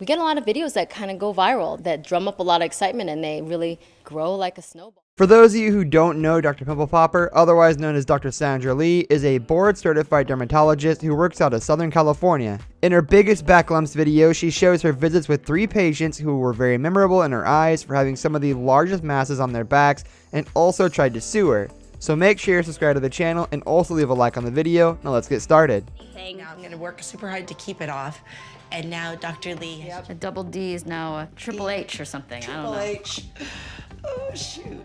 we get a lot of videos that kind of go viral, that drum up a lot of excitement, and they really grow like a snowball. For those of you who don't know, Dr. Pimple Popper, otherwise known as Dr. Sandra Lee, is a board-certified dermatologist who works out of Southern California. In her biggest back lumps video, she shows her visits with 3 patients who were very memorable in her eyes for having some of the largest masses on their backs and also tried to sue her. So make sure you subscribe to the channel and also leave a like on the video. Now let's get started. Now I'm going to work super hard to keep it off. And now Dr. Lee. Yep. A double D is now a triple H or something. I don't know. H. Oh, shoot.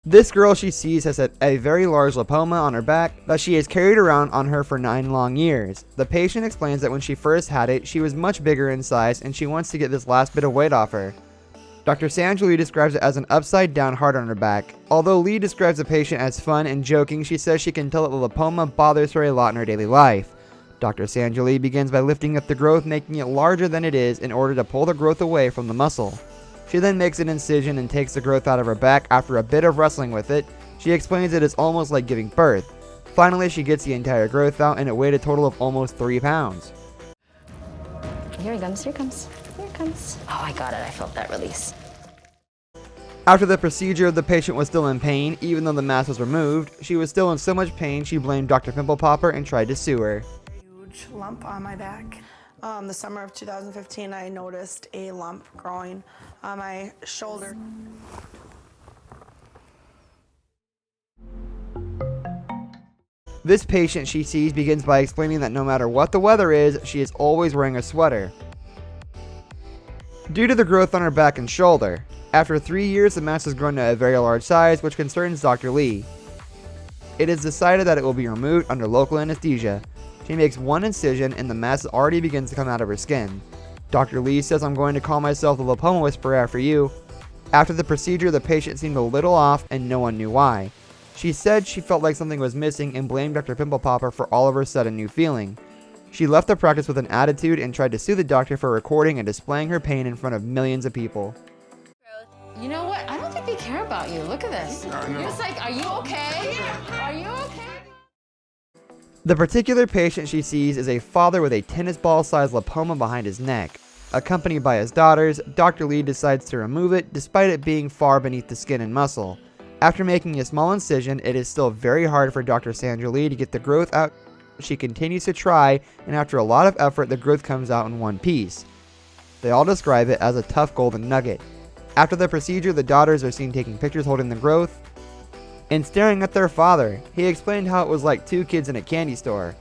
This girl she sees has had a very large lipoma on her back that she has carried around on her for 9 long years. The patient explains that when she first had it, she was much bigger in size and she wants to get this last bit of weight off her. Dr. Sandra Lee describes it as an upside down heart on her back. Although Lee describes the patient as fun and joking, she says she can tell that the lipoma bothers her a lot in her daily life. Dr. Sandra Lee begins by lifting up the growth, making it larger than it is in order to pull the growth away from the muscle. She then makes an incision and takes the growth out of her back after a bit of wrestling with it. She explains it is almost like giving birth. Finally, she gets the entire growth out and it weighed a total of almost 3 pounds. Here he comes, here he comes, here he comes. Oh, I got it, I felt that release. After the procedure, the patient was still in pain. Even though the mass was removed, she was still in so much pain she blamed Dr. Pimple Popper and tried to sue her. Huge lump on my back. The summer of 2015, I noticed a lump growing on my shoulder. This patient she sees begins by explaining that no matter what the weather is, she is always wearing a sweater due to the growth on her back and shoulder. After 3 years, the mass has grown to a very large size, which concerns Dr. Lee. It is decided that it will be removed under local anesthesia. She makes 1 incision and the mass already begins to come out of her skin. Dr. Lee says, "I'm going to call myself the lipoma whisperer after you." After the procedure, the patient seemed a little off and no one knew why. She said she felt like something was missing and blamed Dr. Pimple Popper for all of her sudden new feeling. She left the practice with an attitude and tried to sue the doctor for recording and displaying her pain in front of millions of people. You know what? I don't think they care about you. Look at this. You're just like, are you okay? Are you okay? The particular patient she sees is a father with a tennis ball-sized lipoma behind his neck. Accompanied by his daughters, Dr. Lee decides to remove it despite it being far beneath the skin and muscle. After making a small incision, it is still very hard for Dr. Sandra Lee to get the growth out. She continues to try, and after a lot of effort, the growth comes out in one piece. They all describe it as a tough golden nugget. After the procedure, the daughters are seen taking pictures holding the growth and staring at their father. He explained how it was like 2 kids in a candy store.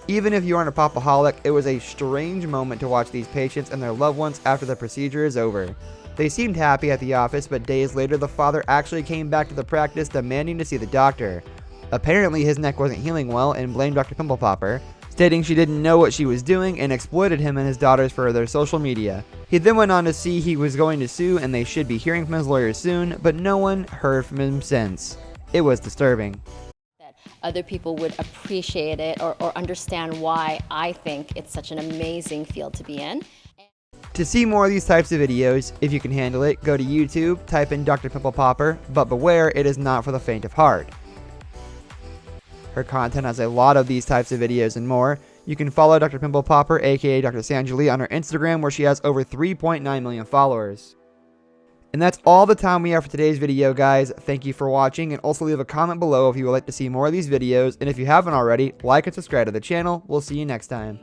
Even if you aren't a popaholic, it was a strange moment to watch these patients and their loved ones after the procedure is over. They seemed happy at the office, but days later the father actually came back to the practice demanding to see the doctor. Apparently his neck wasn't healing well and blamed Dr. Pimple Popper, stating she didn't know what she was doing and exploited him and his daughters for their social media. He then went on to see he was going to sue and they should be hearing from his lawyers soon, but no one heard from him since. It was disturbing. That other people would appreciate it or understand why I think it's such an amazing field to be in. To see more of these types of videos, if you can handle it, go to YouTube, type in Dr. Pimple Popper, but beware, it is not for the faint of heart. Her content has a lot of these types of videos and more. You can follow Dr. Pimple Popper, aka Dr. Sandra Lee, on her Instagram where she has over 3.9 million followers. And that's all the time we have for today's video, guys. Thank you for watching, and also leave a comment below if you would like to see more of these videos, and if you haven't already, like and subscribe to the channel. We'll see you next time.